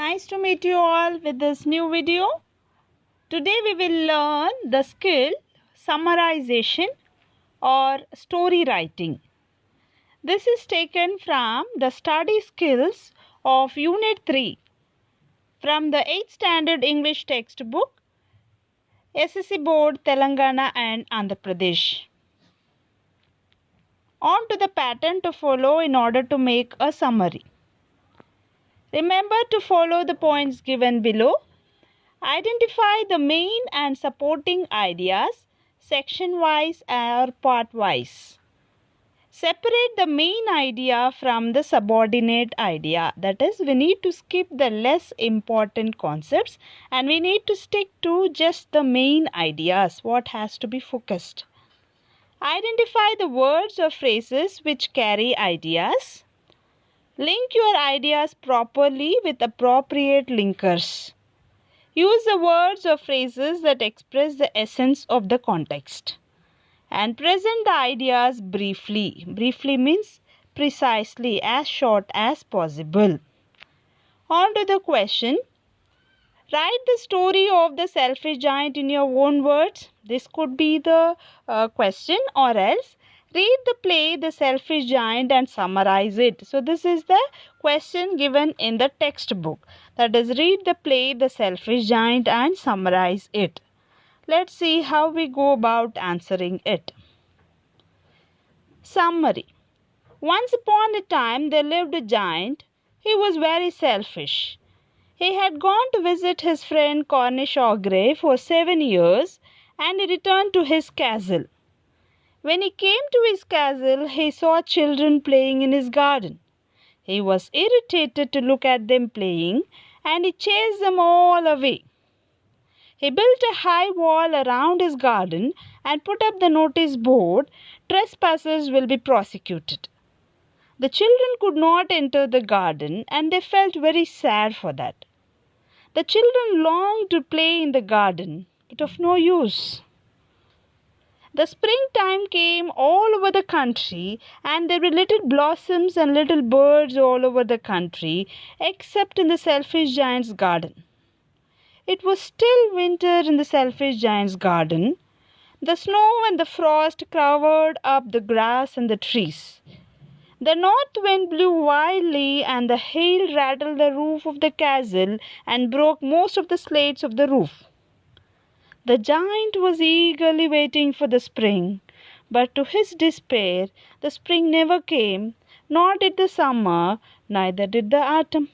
Nice to meet you all with this new video. Today we will learn the skill summarization or story writing. This is taken from the study skills of unit 3 from the 8th standard English textbook, SSC board Telangana and Andhra Pradesh. On to the pattern to follow in order to make a summary. Remember to follow the points given below. Identify the main and supporting ideas section-wise or part-wise. Separate the main idea from the subordinate idea. That is, we need to skip the less important concepts and we need to stick to just the main ideas, what has to be focused. Identify the words or phrases which carry ideas. Link your ideas properly with appropriate linkers. Use the words or phrases that express the essence of the context. And present the ideas briefly. Briefly means precisely, as short as possible. On to the question. Write the story of the selfish giant in your own words. This could be the question, or else read the play The Selfish Giant and summarize it. So this is the question given in the textbook. That is, read the play The Selfish Giant and summarize it. Let's see how we go about answering it. Summary. Once upon a time there lived a giant. He was very selfish. He had gone to visit his friend Cornish Ogre for 7 years and he returned to his castle. When he came to his castle, he saw children playing in his garden. He was irritated to look at them playing and he chased them all away. He built a high wall around his garden and put up the notice board, "Trespassers will be prosecuted." The children could not enter the garden and they felt very sad for that. The children longed to play in the garden, but of no use. The springtime came all over the country and there were little blossoms and little birds all over the country except in the selfish giant's garden. It was still winter in the selfish giant's garden. The snow and the frost covered up the grass and the trees. The north wind blew wildly and the hail rattled the roof of the castle and broke most of the slates of the roof. The giant was eagerly waiting for the spring, but to his despair, the spring never came, nor did the summer, neither did the autumn.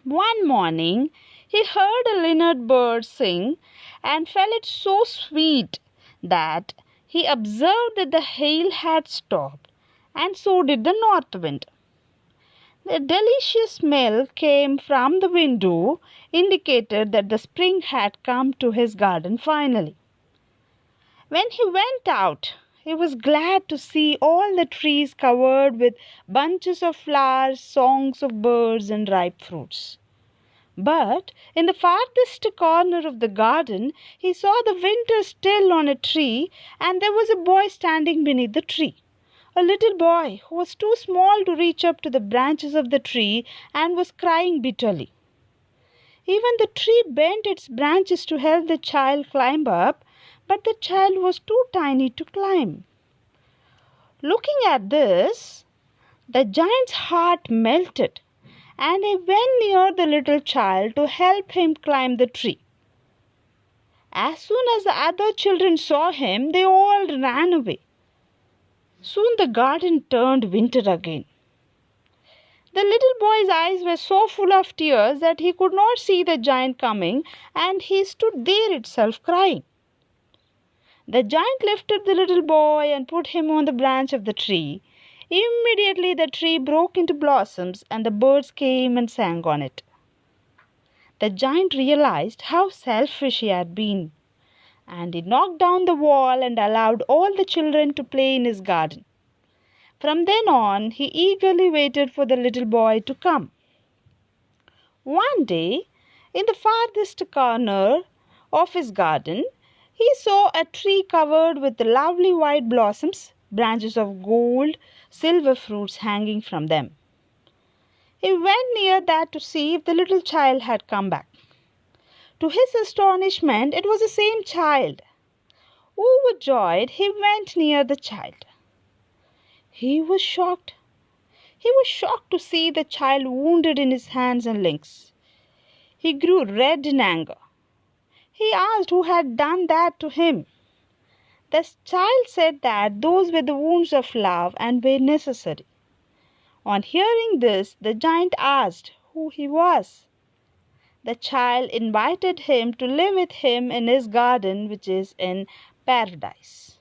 One morning, he heard a linnet bird sing and felt it so sweet that he observed that the hail had stopped, and so did the north wind. The delicious smell came from the window indicated that the spring had come to his garden finally. When he went out, he was glad to see all the trees covered with bunches of flowers, songs of birds, and ripe fruits. But in the farthest corner of the garden, he saw the winter still on a tree, and there was a boy standing beneath the tree. A little boy who was too small to reach up to the branches of the tree and was crying bitterly. Even the tree bent its branches to help the child climb up, but the child was too tiny to climb. Looking at this, the giant's heart melted, and he went near the little child to help him climb the tree. As soon as the other children saw him, they all ran away. Soon the garden turned winter again. The little boy's eyes were so full of tears that he could not see the giant coming, and he stood there itself crying. The giant lifted the little boy and put him on the branch of the tree. Immediately the tree broke into blossoms and the birds came and sang on it. The giant realized how selfish he had been, and he knocked down the wall and allowed all the children to play in his garden. From then on, he eagerly waited for the little boy to come. One day, in the farthest corner of his garden, he saw a tree covered with lovely white blossoms, branches of gold, silver fruits hanging from them. He went near that to see if the little child had come back. To his astonishment, it was the same child. Overjoyed, he went near the child. He was shocked. He was shocked to see the child wounded in his hands and legs. He grew red in anger. He asked who had done that to him. The child said that those were the wounds of love and were necessary. On hearing this, the giant asked who he was. The child invited him to live with him in his garden, which is in paradise.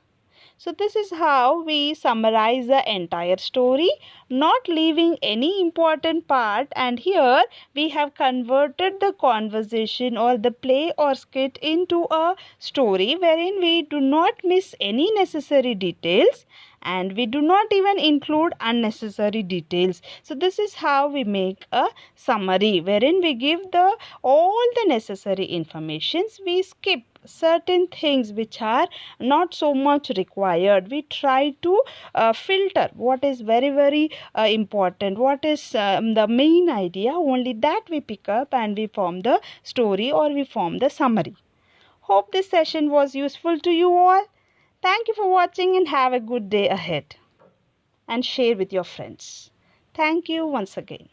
So this is how we summarize the entire story, not leaving any important part. And here we have converted the conversation or the play or skit into a story wherein we do not miss any necessary details and we do not even include unnecessary details. So this is how we make a summary wherein we give all the necessary informations. We skip certain things which are not so much required. We try to filter what is very important, what is the main idea, only that we pick up and we form the story or we form the summary. Hope this session was useful to you all. Thank you for watching and have a good day ahead, and share with your friends. Thank you once again.